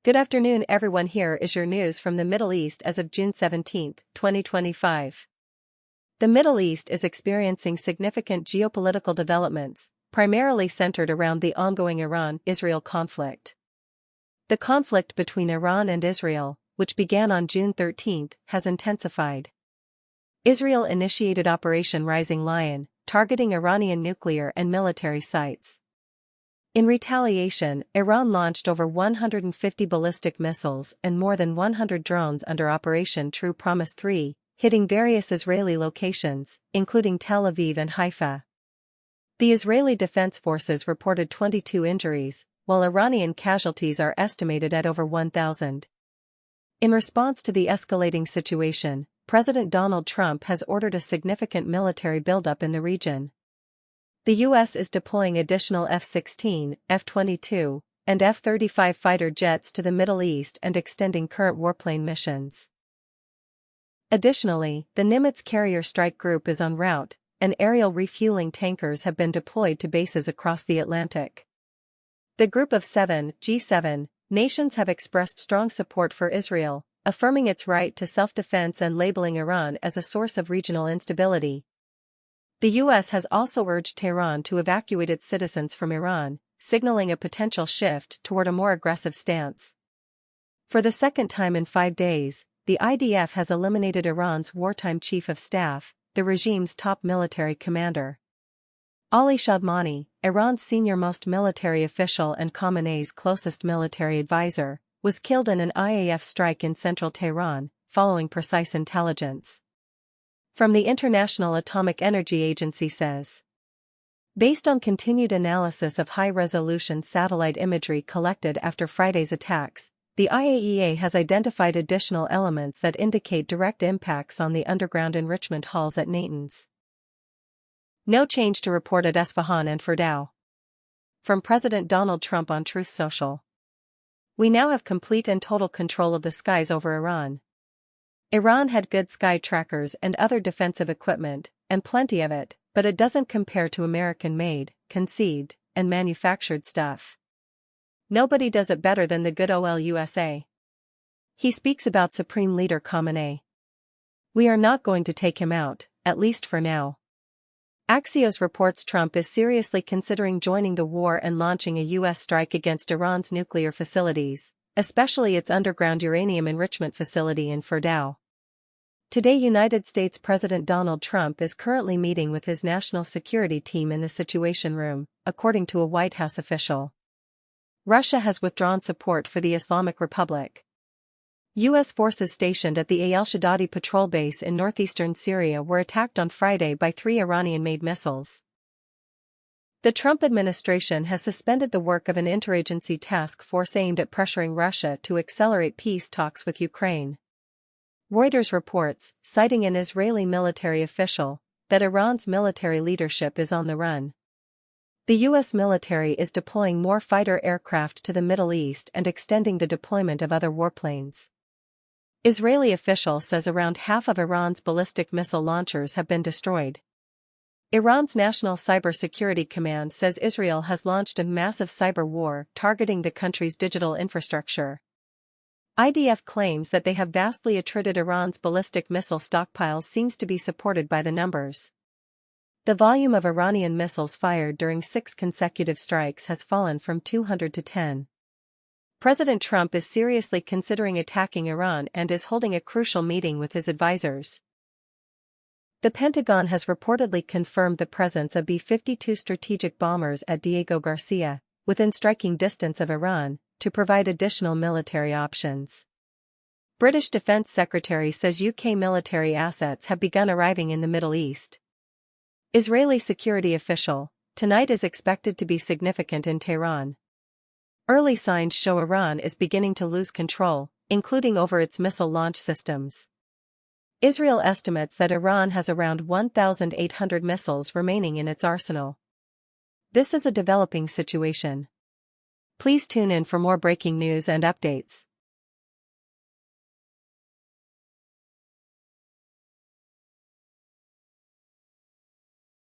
Good afternoon everyone, here is your news from the Middle East as of June 17, 2025. The Middle East is experiencing significant geopolitical developments, primarily centered around the ongoing Iran-Israel conflict. The conflict between Iran and Israel, which began on June 13, has intensified. Israel initiated Operation Rising Lion, targeting Iranian nuclear and military sites. In retaliation, Iran launched over 150 ballistic missiles and more than 100 drones under Operation True Promise 3, hitting various Israeli locations, including Tel Aviv and Haifa. The Israeli Defense Forces reported 22 injuries, while Iranian casualties are estimated at over 1,000. In response to the escalating situation, President Donald Trump has ordered a significant military buildup in the region. The U.S. is deploying additional F-16, F-22, and F-35 fighter jets to the Middle East and extending current warplane missions. Additionally, the Nimitz Carrier Strike Group is en route, and aerial refueling tankers have been deployed to bases across the Atlantic. The Group of Seven, G7, nations have expressed strong support for Israel, affirming its right to self-defense and labeling Iran as a source of regional instability. The U.S. has also urged Tehran to evacuate its citizens from Iran, signaling a potential shift toward a more aggressive stance. For the second time in 5 days, the IDF has eliminated Iran's wartime chief of staff, the regime's top military commander. Ali Shadmani, Iran's senior-most military official and Khamenei's closest military advisor, was killed in an IAF strike in central Tehran, following precise intelligence from the International Atomic Energy Agency says. Based on continued analysis of high-resolution satellite imagery collected after Friday's attacks, the IAEA has identified additional elements that indicate direct impacts on the underground enrichment halls at Natanz. No change to report at Esfahan and Fordow. From President Donald Trump on Truth Social. We now have complete and total control of the skies over Iran. Iran had good sky trackers and other defensive equipment, and plenty of it, but it doesn't compare to American-made, conceived, and manufactured stuff. Nobody does it better than the good old USA. He speaks about Supreme Leader Khamenei. We are not going to take him out, at least for now. Axios reports Trump is seriously considering joining the war and launching a U.S. strike against Iran's nuclear facilities, especially its underground uranium enrichment facility in Fordow. Today, United States President Donald Trump is currently meeting with his national security team in the Situation Room, according to a White House official. Russia has withdrawn support for the Islamic Republic. U.S. forces stationed at the al-Shadadi patrol base in northeastern Syria were attacked on Friday by 3 Iranian-made missiles. The Trump administration has suspended the work of an interagency task force aimed at pressuring Russia to accelerate peace talks with Ukraine. Reuters reports, citing an Israeli military official, that Iran's military leadership is on the run. The U.S. military is deploying more fighter aircraft to the Middle East and extending the deployment of other warplanes. Israeli official says around half of Iran's ballistic missile launchers have been destroyed. Iran's National Cybersecurity Command says Israel has launched a massive cyber war targeting the country's digital infrastructure. IDF claims that they have vastly attrited Iran's ballistic missile stockpiles seems to be supported by the numbers. The volume of Iranian missiles fired during 6 consecutive strikes has fallen from 200 to 10. President Trump is seriously considering attacking Iran and is holding a crucial meeting with his advisors. The Pentagon has reportedly confirmed the presence of B-52 strategic bombers at Diego Garcia, within striking distance of Iran, to provide additional military options. British Defense Secretary says UK military assets have begun arriving in the Middle East. Israeli security official, tonight is expected to be significant in Tehran. Early signs show Iran is beginning to lose control, including over its missile launch systems. Israel estimates that Iran has around 1,800 missiles remaining in its arsenal. This is a developing situation. Please tune in for more breaking news and updates.